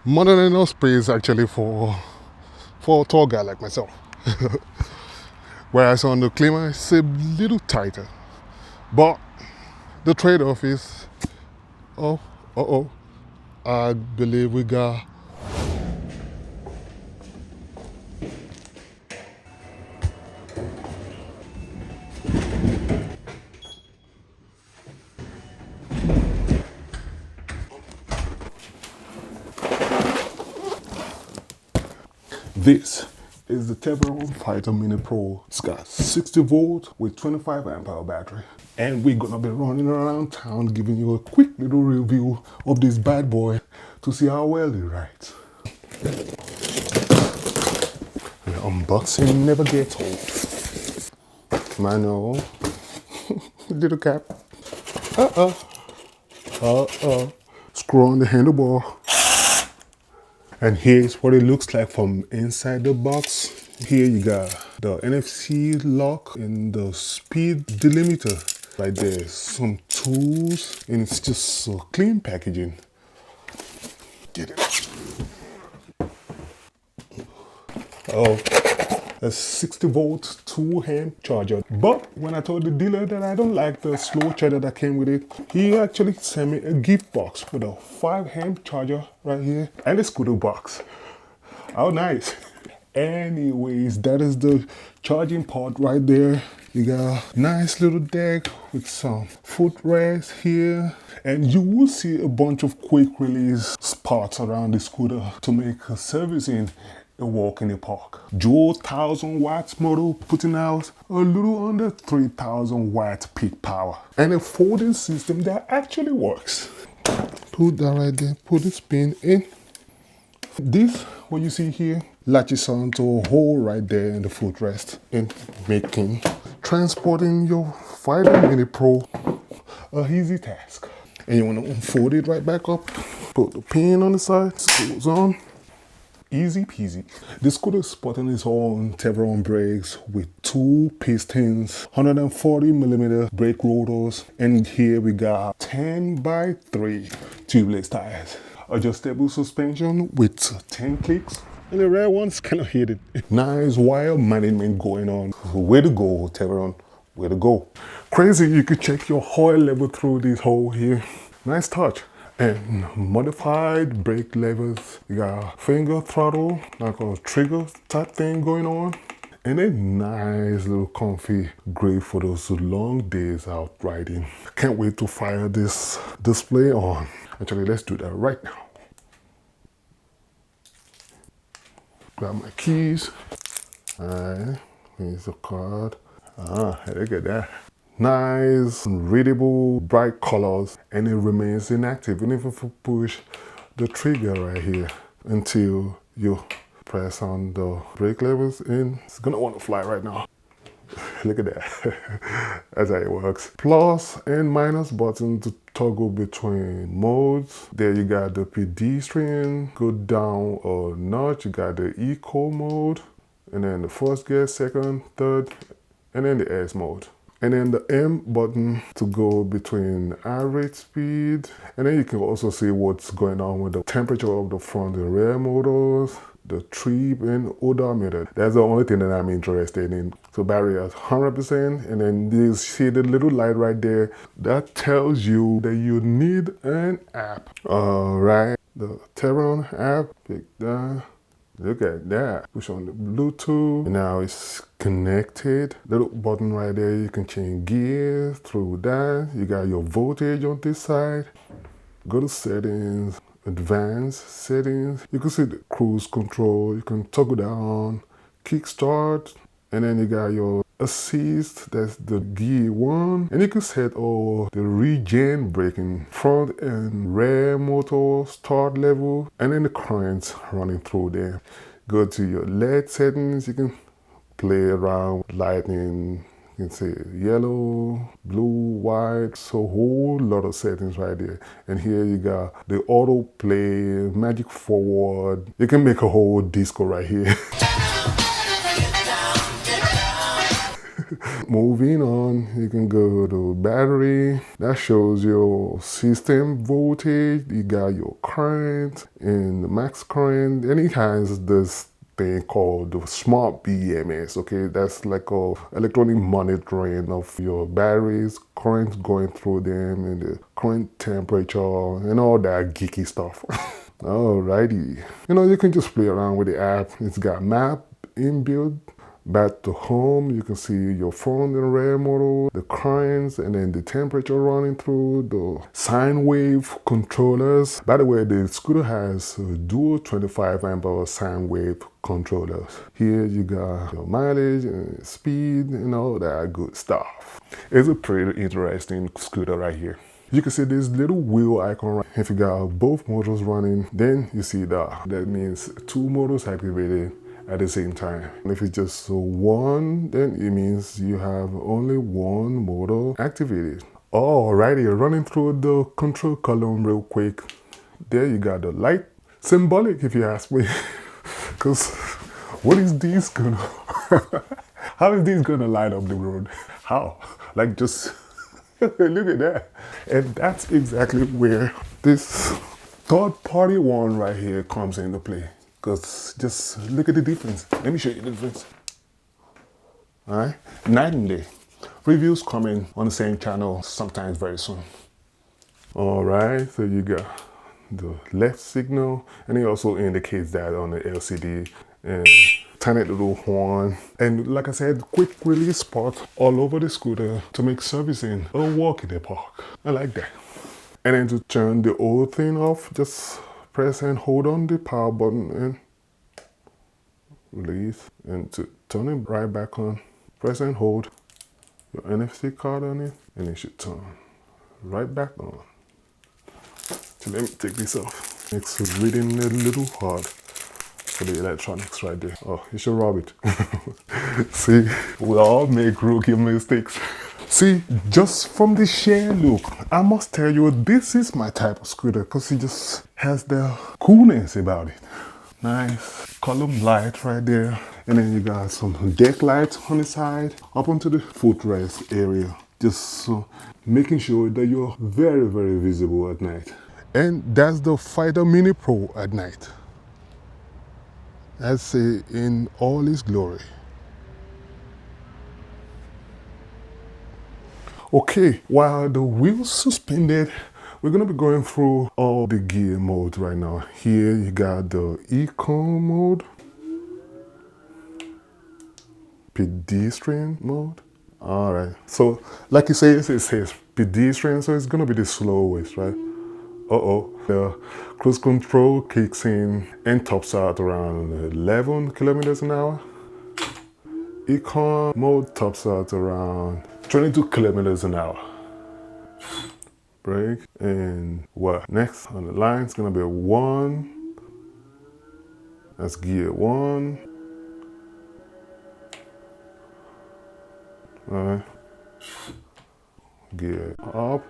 More than enough space actually for a tall guy like myself. Whereas on the Clima, it's a little tighter. But the trade-off is, oh, uh-oh, I believe we got. This is the Teverun Fighter Mini Pro. It's got 60 volts with 25 amp hour battery. And we're gonna be running around town giving you a quick little review of this bad boy to see how well it rides. The unboxing never gets old. Manual, little cap. Screw on the handlebar. And here's what it looks like from inside the box. Here you got the NFC lock and the speed delimiter. Right there, some tools, and it's just so clean packaging. Get it. Oh, a 60 volt 2 amp charger. But when I told the dealer that I don't like the slow charger that came with it, he actually sent me a gift box with a 5 amp charger right here and a scooter box. How nice. Anyways, that is the charging port right there. You got a nice little deck with some footrest here. And you will see a bunch of quick release spots around the scooter to make servicing a walk in the park. Dual 1000 watts motor putting out a little under 3000 watt peak power. And a folding system that actually works. Put that right there, put the spin in. This, what you see here, latches onto a hole right there in the footrest and making transporting your Fighter Mini Pro a easy task. And you want to unfold it right back up, put the pin on the side, screws on, easy peasy. The scooter is sporting its own Teverun brakes with 2 pistons, 140mm brake rotors, and here we got 10x3 tubeless tires. Adjustable suspension with 10 clicks, and the rare ones cannot hit it. Nice wire management going on. Way to go, Teverun. Way to go. Crazy, you could check your oil level through this hole here. Nice touch. And modified brake levers. You got finger throttle, like a trigger type thing going on. And a nice little comfy, great for those long days out riding. Can't wait to fire this display on. Actually, let's do that right now. Grab my keys. Alright, here's the card. Look at that. Nice, readable, bright colors, and it remains inactive. Even if you push the trigger right here until you press on the brake levers in, it's gonna want to fly right now. Look at that. That's how it works. Plus and minus button to toggle between modes. There you got the pedestrian. Go down a notch, you got the eco mode, and then the first gear, second, third, and then the S mode. And then the M button to go between average speed. And then you can also see what's going on with the temperature of the front and rear motors, the trip and odometer. That's the only thing that I'm interested in. So battery is 100%, and then you see the little light right there. That tells you that you need an app. All right, the Teverun app, pick that. Look at that. Push on the Bluetooth. Now it's connected. Little button right there. You can change gears through that. You got your voltage on this side. Go to settings, advanced settings. You can see the cruise control. You can toggle that on, kickstart, and then you got your assist, that's the gear 1, and you can set all the regen braking, front and rear motor start level, and then the currents running through there. Go to your LED settings. You can play around lighting. You can say yellow, blue, white, so a whole lot of settings right there. And here you got the auto play, magic forward. You can make a whole disco right here. Moving on, you can go to battery. That shows your system voltage. You got your current and the max current. And it has this thing called the smart BMS. Okay, that's like a electronic monitoring of your batteries, current going through them, and the current temperature and all that geeky stuff. Alrighty, you can just play around with the app. It's got map inbuilt. Back to home, you can see your phone in rear model, the currents, and then the temperature running through, the sine wave controllers. By the way, the scooter has dual 25 amp hour sine wave controllers. Here you got your mileage and speed and all that good stuff. It's a pretty interesting scooter right here. You can see this little wheel icon right. If you got both motors running, then you see that. That means two motors activated at the same time. And if it's just one, then it means you have only one motor activated. Alrighty, running through the control column real quick. There you got the light. Symbolic if you ask me. Because what is this gonna how is this gonna light up the road? How? Like just look at that. And that's exactly where this third party one right here comes into play. Because just look at the difference. Let me show you the difference. Alright, night and day. Reviews coming on the same channel sometimes very soon. Alright, so you got the left signal, and it also indicates that on the LCD, and tiny little horn. And like I said, quick release spot all over the scooter to make servicing a walk in the park. I like that. And then to turn the old thing off, just press and hold on the power button and release. And to turn it right back on, press and hold your NFC card on it, and it should turn right back on. So let me take this off. It's reading a little hard for the electronics right there. Oh, you should rub it. See, we all make rookie mistakes. See, just from the sheer look, I must tell you, this is my type of scooter because it just has the coolness about it. Nice column light right there. And then you got some deck lights on the side, up onto the footrest area. Just making sure that you're very, very visible at night. And that's the Fighter Mini Pro at night. I'd say in all its glory. Okay, while the wheels suspended, we're gonna be going through all the gear modes right now. Here you got the eco mode, pedestrian mode. All right, so like it says pedestrian, so it's gonna be the slowest, right? The cruise control kicks in and tops out around 11 kilometers an hour. Econ mode tops out around 22 kilometers an hour. Brake, and what next on the line is gonna be a 1. That's gear 1. Alright. Gear up.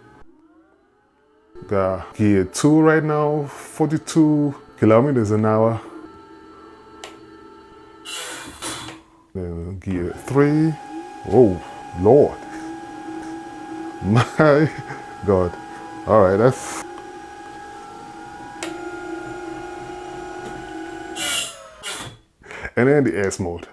Got gear 2 right now, 42 kilometers an hour. Then gear 3. Oh, Lord. My God. All right, that's... And then the S mode.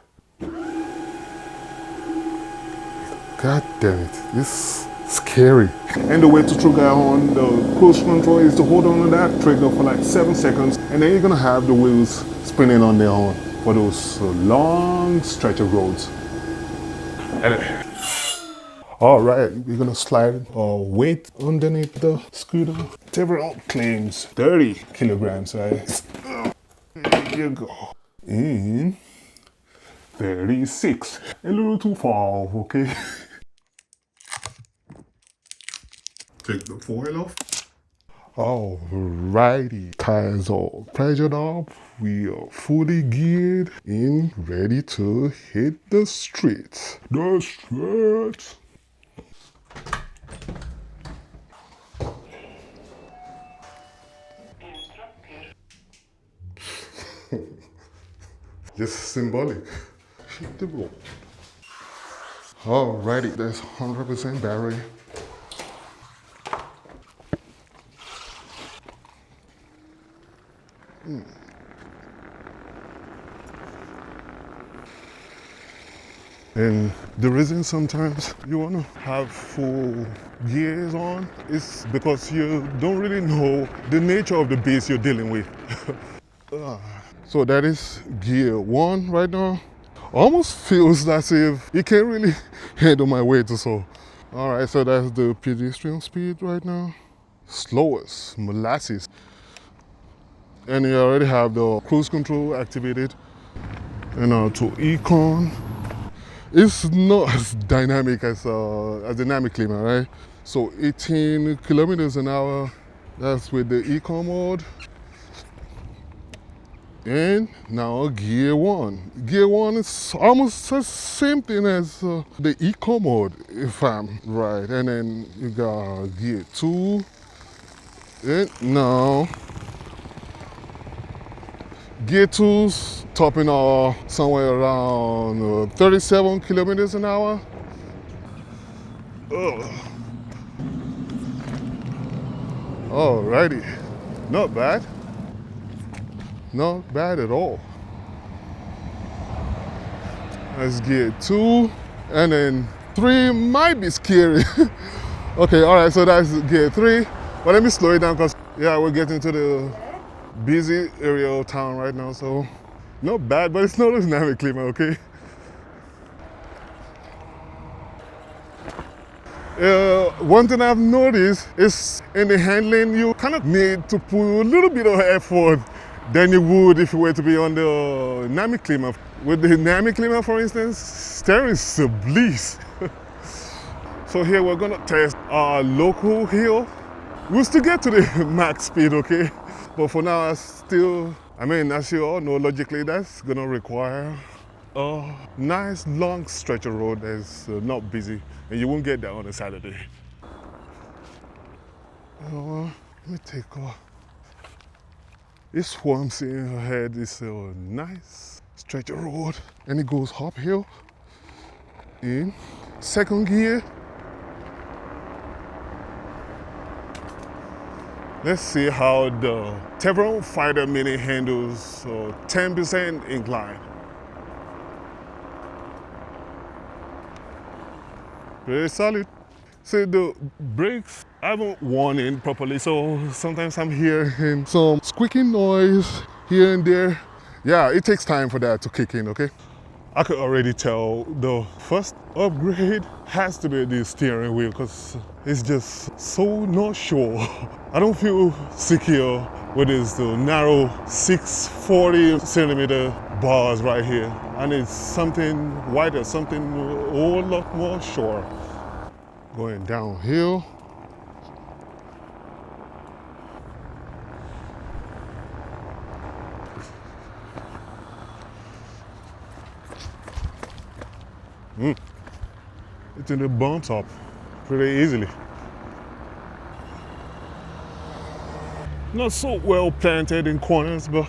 God damn it, this is scary. And the way to trigger on the cruise control is to hold on to that trigger for like 7 seconds, and then you're gonna have the wheels spinning on their own for those long stretch of roads. All right, we're gonna slide our weight underneath the scooter. Teverun claims 30 kilograms, right? There you go. And 36. A little too far, okay? Take the foil off. Alrighty, tires all pressured up. We are fully geared and ready to hit the streets. The streets. Just symbolic. Hit the road. Alrighty, that's 100% battery. And the reason sometimes you want to have full gears on is because you don't really know the nature of the beast you're dealing with. So that is gear 1 right now. Almost feels as if it can't really handle my weight or so. Alright, so that's the pedestrian speed right now. Slowest, molasses. And you already have the cruise control activated. And to econ. It's not as dynamic as dynamic climate, right? So 18 kilometers an hour, that's with the eco mode. And now gear 1. Gear 1 is almost the same thing as the eco mode, if I'm right. And then you got gear 2. And now gear 2's topping off somewhere around 37 kilometers an hour. Alrighty, not bad. Not bad at all. That's gear 2, and then 3 might be scary. Okay, alright, so that's gear 3. But let me slow it down because, yeah, we're getting to the busy area of town right now, so not bad, but it's not a dynamic climate, okay? One thing I've noticed is in the handling, you kind of need to put a little bit of effort than you would if you were to be on the dynamic climate. With the dynamic climate, for instance, steering is a bliss. So here we're gonna test our local hill. We'll still get to the max speed, okay? But for now, as you all know, logically, that's gonna require a nice long stretch of road that's not busy, and you won't get that on a Saturday. Let me take off. This one I'm seeing ahead is a nice stretch of road, and it goes uphill in second gear. Let's see how the Teverun Fighter Mini handles 10% incline. Very solid. See, the brakes I haven't worn in properly, so sometimes I'm hearing some squeaking noise here and there. Yeah, it takes time for that to kick in, okay? I could already tell the first upgrade has to be the steering wheel because it's just so not sure. I don't feel secure with this narrow 640 centimeter bars right here. I need something wider, something a whole lot more sure. Going downhill. It's in the bumps up pretty easily. Not so well planted in corners, but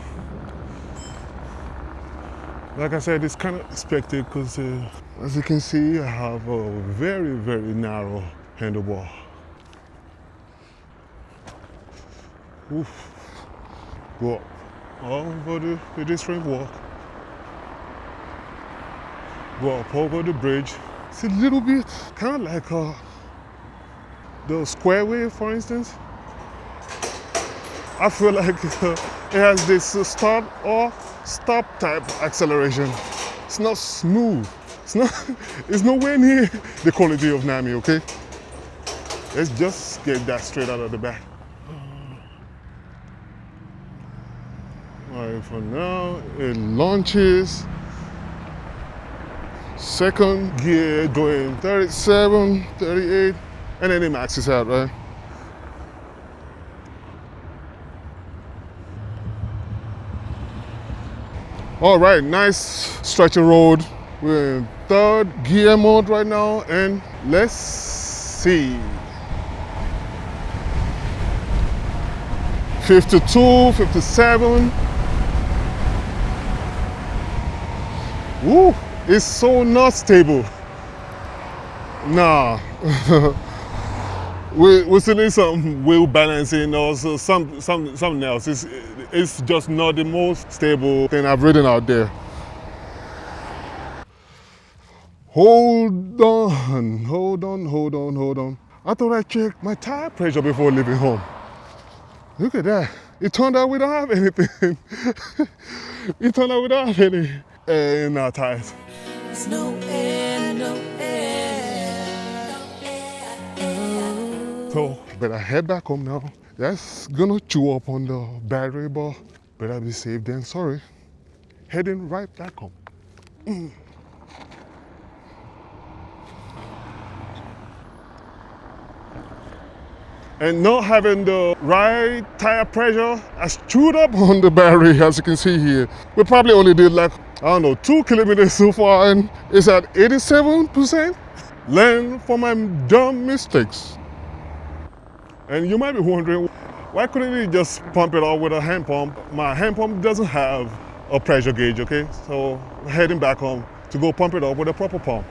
like I said, it's kind of expected because as you can see, I have a very, very narrow handlebar. Oof. Go up over the pedestrian walk. Go up over the bridge. It's a little bit kind of like the square wave, for instance. I feel like it has this start or stop type acceleration. It's not smooth. It's nowhere near the quality of Nami, okay? Let's just get that straight out of the back. All right, for now, it launches. Second gear going 37, 38, and then it maxes out, right? All right, nice stretch of road. We're in third gear mode right now, and let's see. 52, 57. Woo, it's so not stable. Nah. we still need some wheel balancing or something else. It's just not the most stable thing I've ridden out there. Hold on. I thought I checked my tire pressure before leaving home. Look at that. It turned out we don't have anything. It turned out we don't have any air in our tires. There's no air, no air, no air. So, better head back home now. That's gonna chew up on the battery, but better be safe than sorry. Heading right back home. And not having the right tire pressure has chewed up on the battery, as you can see here. We probably only did like, I don't know, 2 kilometers so far, and it's at 87%. Learn from my dumb mistakes. And you might be wondering, why couldn't you just pump it out with a hand pump? My hand pump doesn't have a pressure gauge, okay? So heading back home to go pump it up with a proper pump.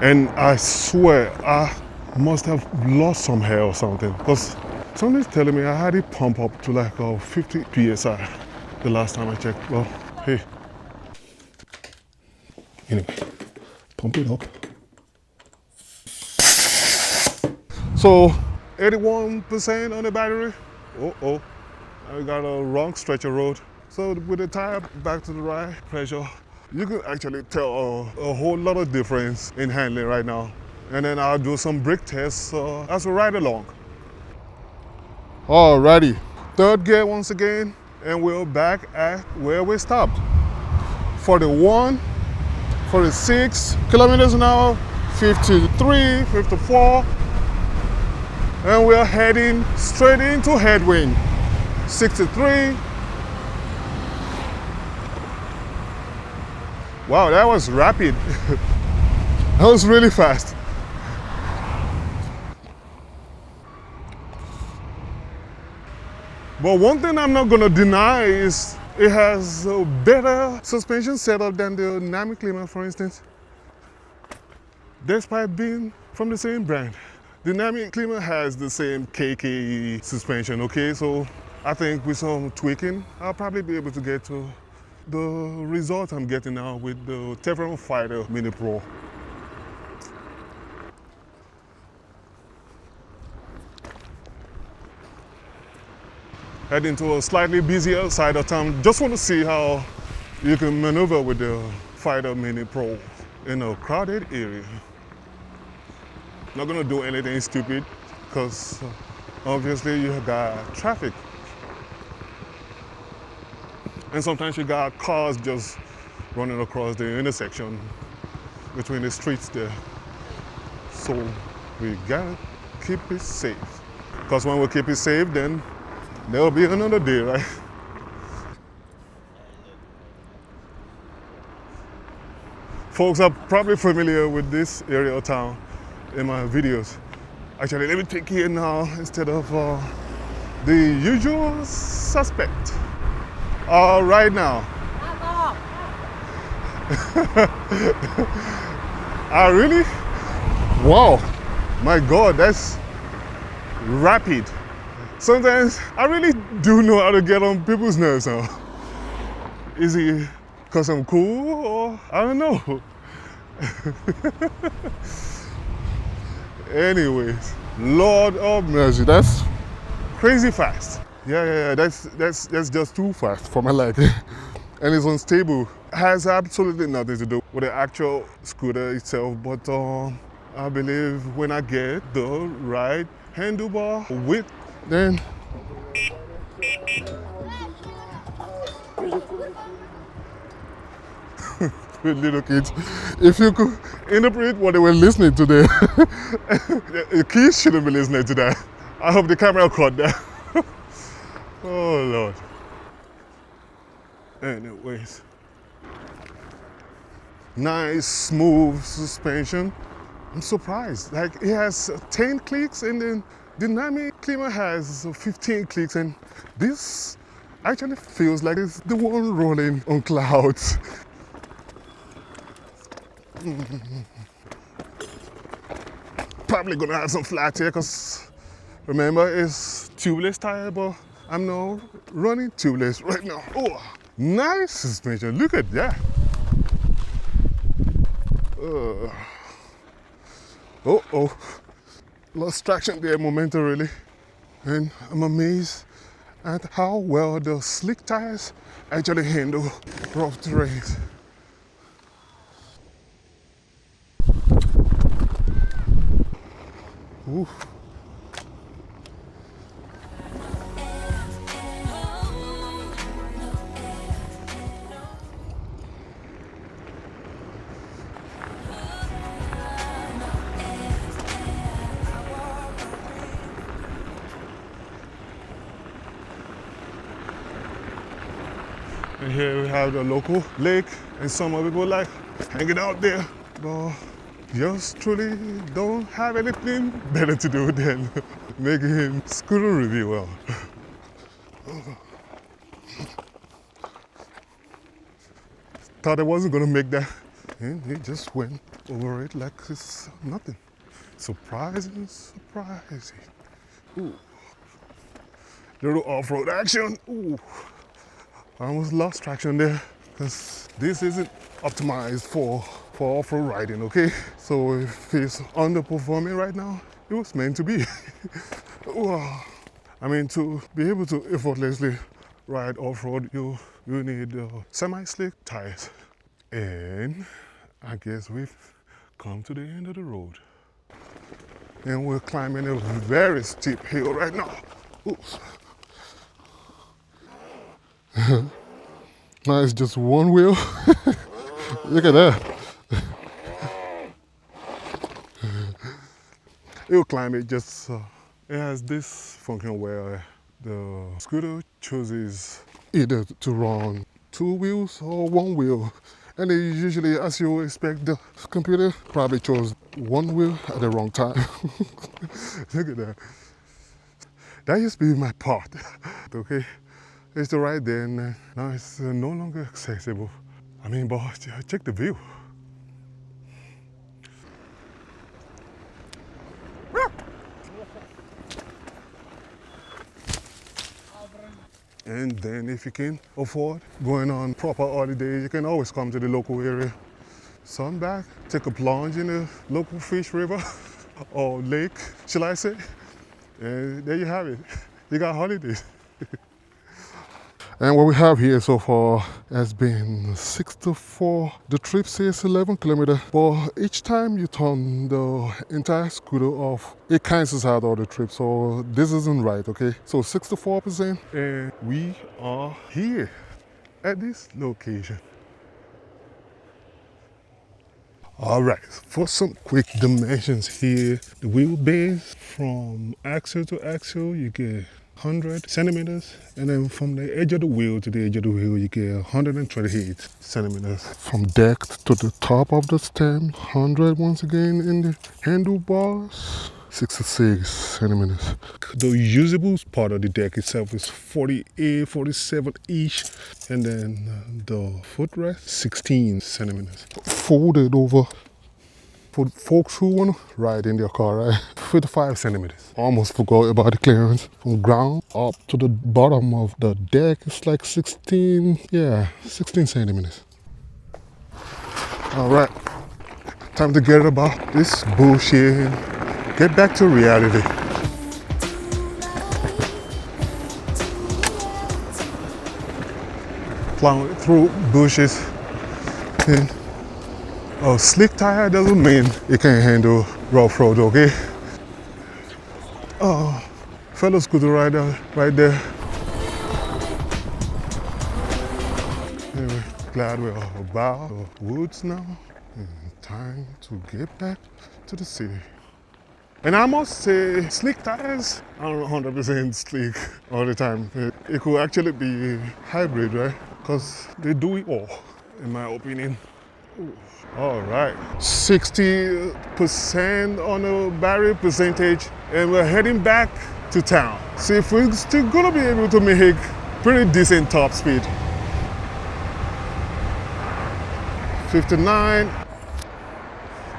And I swear, I must have lost some hair or something, because somebody's telling me I had it pump up to like 50 psi the last time I checked. Well, hey. Anyway, pump it up. So 81% on the battery. Oh, I got a wrong stretch of road. So with the tire back to the right pressure, you can actually tell a whole lot of difference in handling right now. And then I'll do some brake tests as we ride along. Alrighty, third gear once again, and we're back at where we stopped. 41, 46 kilometers an hour, 53, 54, and we're heading straight into headwind. 63. Wow, that was rapid. That was really fast. But one thing I'm not gonna deny is it has a better suspension setup than the Nami Klima, for instance. Despite being from the same brand. The Nami Klima has the same KKE suspension, okay? So I think with some tweaking, I'll probably be able to get to the result I'm getting now with the Teverun Fighter Mini Pro. Heading to a slightly busier side of town. Just want to see how you can maneuver with the Fighter Mini Pro in a crowded area. Not gonna do anything stupid because obviously you got traffic. And sometimes you got cars just running across the intersection between the streets there. So we gotta keep it safe. Because when we keep it safe, then there'll be another day, right? Folks are probably familiar with this area of town in my videos. Actually, let me take here now instead of the usual suspect. Right now. Really? Wow, my God, that's rapid. Sometimes I really do know how to get on people's nerves now. Is it because I'm cool or I don't know. Anyways, Lord of mercy, that's crazy fast. Yeah, that's just too fast for my liking. And it's unstable. Has absolutely nothing to do with the actual scooter itself, but I believe when I get the right handlebar width, then with little kids, if you could interpret what they were listening to there, the kids shouldn't be listening to that. I hope the camera caught that. Oh Lord. Anyways, nice smooth suspension. I'm surprised. Like it has 10 clicks and then the Nami Klima has 15 clicks, and this actually feels like it's the one rolling on clouds. Probably gonna have some flat here because remember it's tubeless tire, but I'm now running tubeless right now. Oh, nice suspension, look at that. Oh, lost traction there momentarily. And I'm amazed at how well the slick tires actually handle rough terrains. Ooh. And here we have the local lake, and some of people like hanging out there. But just truly don't have anything better to do than making scooter review well. Thought I wasn't gonna make that, and he just went over it like it's nothing. Surprising, surprising. Ooh. Little off-road action. Ooh. I almost lost traction there because this isn't optimized for off-road riding, okay? So if it's underperforming right now, it was meant to be. Wow. I mean, to be able to effortlessly ride off-road, you need semi-slick tires. And I guess we've come to the end of the road. And we're climbing a very steep hill right now. Oops. Now it's just one wheel. Look at that. It'll climb it just, it has this function where the scooter chooses either to run two wheels or one wheel. And it usually, as you expect, the computer probably chose one wheel at the wrong time. Look at that. That used to be my part, okay? It's right there, and now it's no longer accessible. I mean, but check the view. And then if you can afford going on proper holidays, you can always come to the local area. Sun back, take a plunge in the local fish river or lake, shall I say? And there you have it. You got holidays. And what we have here so far has been 64. The trip says 11 kilometers, but each time you turn the entire scooter off, it cancels out all the trip. So this isn't right, okay? So 64%, and we are here at this location. All right, for some quick dimensions here, the wheelbase from axle to axle, you get 100 centimeters, and then from the edge of the wheel to the edge of the wheel, you get 128 centimeters. From deck to the top of the stem, 100 once again in the handlebars, 66 centimeters. The usable part of the deck itself is 48, 47-ish, and then the footrest, 16 centimeters. Folded over. For folks who want to ride in their car, right? 55 centimeters. Almost forgot about the clearance. From ground up to the bottom of the deck, it's like 16 centimeters. All right, time to get about this bullshit and get back to reality. Plowing through bushes, and a slick tire doesn't mean it can handle rough road, okay? Oh, fellow scooter rider right there. Anyway, glad we're about the woods now, and time to get back to the city. And I must say, slick tires aren't 100% slick all the time. It could actually be hybrid, right? Because they do it all, in my opinion. Ooh. All right, 60% on the battery percentage, and we're heading back to town. See if we're still gonna be able to make pretty decent top speed. 59.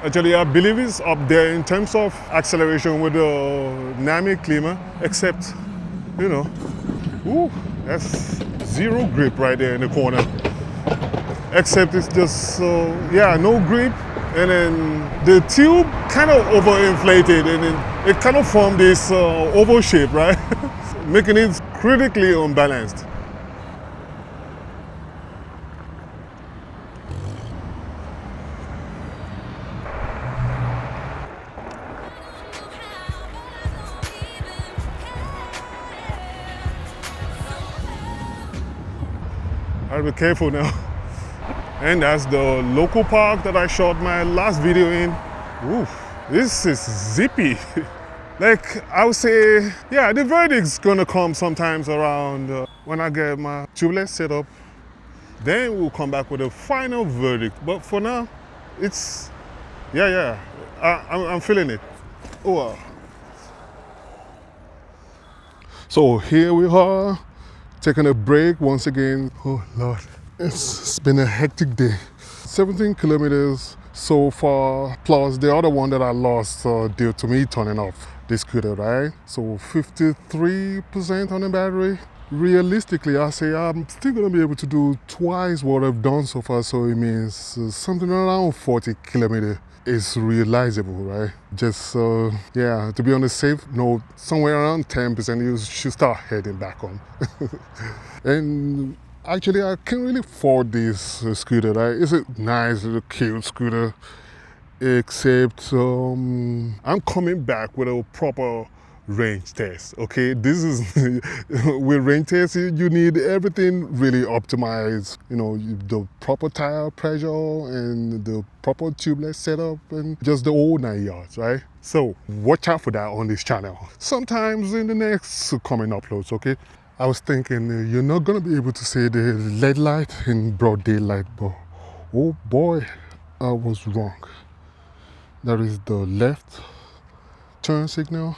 Actually, I believe it's up there in terms of acceleration with the dynamic climate, except, you know, ooh, that's zero grip right there in the corner. Except it's just, yeah, no grip. And then the tube kind of overinflated and it kind of formed this oval shape, right? Making it critically unbalanced. I gotta be careful now. And that's the local park that I shot my last video in. Oof, this is zippy. Like I would say, yeah, the verdict's gonna come sometimes around when I get my tubeless set up. Then we'll come back with a final verdict. But for now, it's, yeah, I'm feeling it. Oh, wow. So here we are, taking a break once again. Oh Lord, it's been a hectic day. 17 kilometers so far, plus the other one that I lost due to me turning off the scooter, right? So 53% on the battery. Realistically, I say I'm still gonna be able to do twice what I've done so far, so it means something around 40 kilometers is realizable, right? Just, yeah, to be on the safe note, somewhere around 10% you should start heading back on. And actually, I can't really afford this scooter, right? It's a nice little cute scooter, except I'm coming back with a proper range test, okay? This is, with range tests, you need everything really optimized, you know, the proper tire pressure and the proper tubeless setup and just the whole 9 yards, right? So watch out for that on this channel. Sometimes in the next coming uploads, okay? I was thinking you're not gonna be able to see the LED light in broad daylight, but oh boy, I was wrong. That is the left turn signal.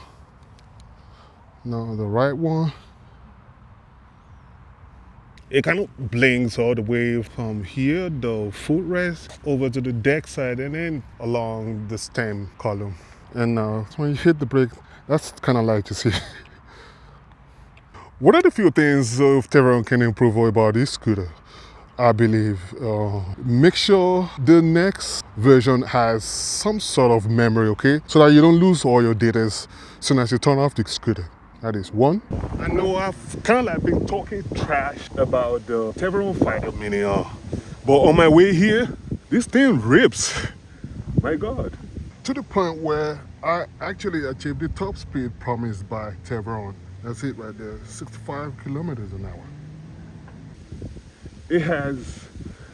Now the right one. It kind of blinks all the way from here, the footrest, over to the deck side and then along the stem column. And when you hit the brake, that's kind of like to see. What are the few things Teverun can improve about this scooter? I believe make sure the next version has some sort of memory, okay? So that you don't lose all your data as soon as you turn off the scooter. That is one. I know I've kind of like been talking trash about the Teverun Fighter Mini, but on my way here, this thing rips. My God. To the point where I actually achieved the top speed promised by Teverun. That's it right there, 65 kilometers an hour. It has,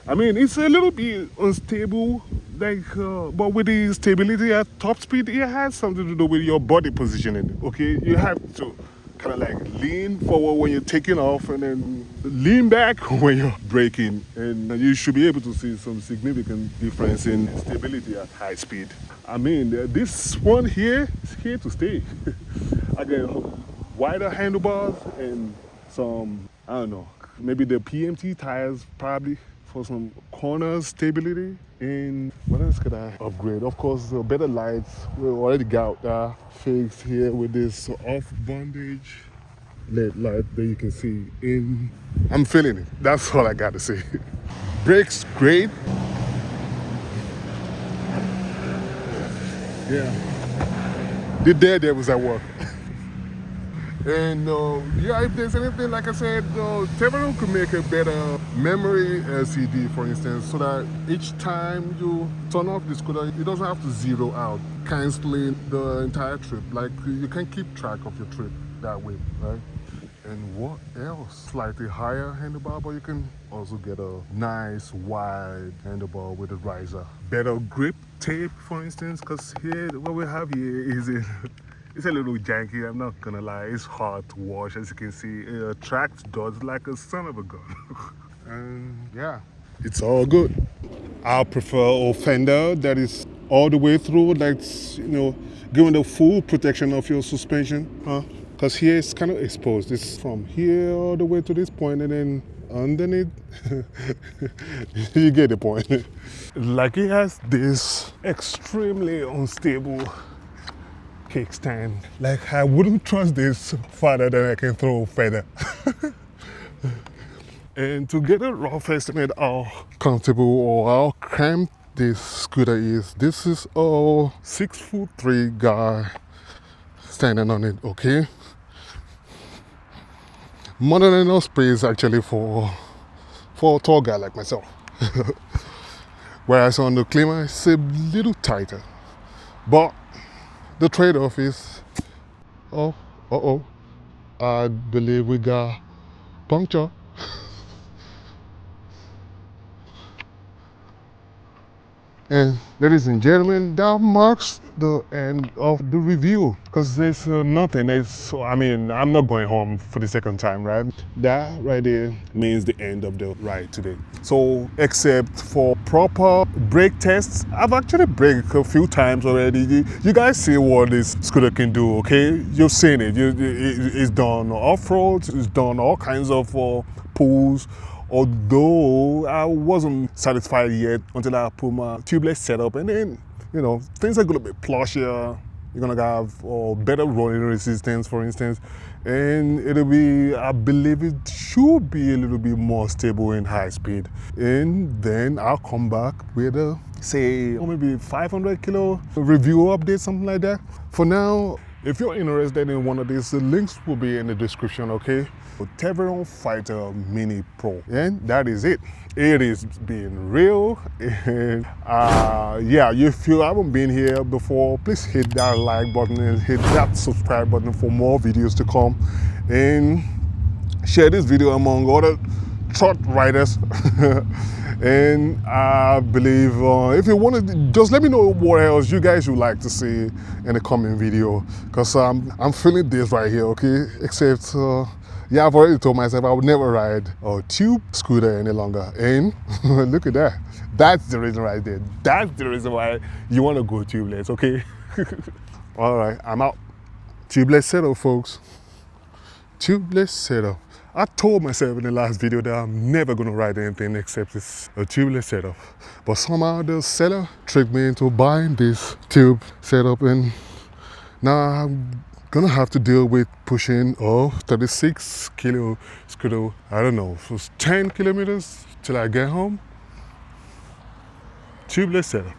I mean, it's a little bit unstable, like, but with the stability at top speed, it has something to do with your body positioning, okay? You have to kind of like lean forward when you're taking off and then lean back when you're braking. And you should be able to see some significant difference in stability at high speed. I mean, this one here is here to stay. I get wider handlebars and some, I don't know, maybe the PMT tires probably for some corner stability. And what else could I upgrade? Of course, better lights. We already got that fixed here with this off bondage LED light that you can see in. I'm feeling it. That's all I got to say. Brakes great. Yeah. The daredevils at work. And yeah, if there's anything, like I said, Teverun could make a better memory LCD, for instance, so that each time you turn off the scooter, it doesn't have to zero out, canceling the entire trip. Like, you can keep track of your trip that way, right? And what else? Slightly higher handlebar, but you can also get a nice wide handlebar with a riser. Better grip tape, for instance, because here, what we have here is it's a little janky, I'm not gonna lie. It's hard to wash, as you can see. It attracts dust like a son of a gun. And yeah, it's all good. I prefer a fender that is all the way through, that's, you know, giving the full protection of your suspension. Because here it's kind of exposed. It's from here all the way to this point, and then underneath. You get the point. Like it has this extremely unstable kickstand. Like I wouldn't trust this farther than I can throw feather. And to get a rough estimate how comfortable or how cramped this scooter is, this is a 6'3" guy standing on it, okay? More than enough space actually for a tall guy like myself. Whereas on the Clima, it's a little tighter. But the trade-off is, I believe we got puncture. And ladies and gentlemen, that marks the end of the review because there's nothing. I'm not going home for the second time, right? That right there means the end of the ride today. So, except for proper brake tests, I've actually braked a few times already. You guys see what this scooter can do, okay? You've seen it. It's done off-road, it's done all kinds of pulls. Although I wasn't satisfied yet until I put my tubeless setup, and then, things are gonna be plushier. You're gonna have better rolling resistance, for instance, and I believe it should be a little bit more stable in high speed. And then I'll come back with maybe 500 kilo review update, something like that. For now, if you're interested in one of these, the links will be in the description, okay? Teverun Fighter Mini Pro, and that is it. It is being real. And if you haven't been here before, please hit that like button and hit that subscribe button for more videos to come, and share this video among other truck riders. And I believe if you want to, just let me know what else you guys would like to see in the coming video, because I'm feeling this right here, okay? Except I've already told myself I would never ride a tube scooter any longer. And look at that. That's the reason right there. That's the reason why you want to go tubeless, okay? All right, I'm out. Tubeless setup, folks. Tubeless setup. I told myself in the last video that I'm never going to ride anything except it's a tubeless setup. But somehow the seller tricked me into buying this tube setup, and now I'm gonna have to deal with pushing 36 kilo scooter. I don't know, it was 10 kilometers till I get home. Tubeless setup.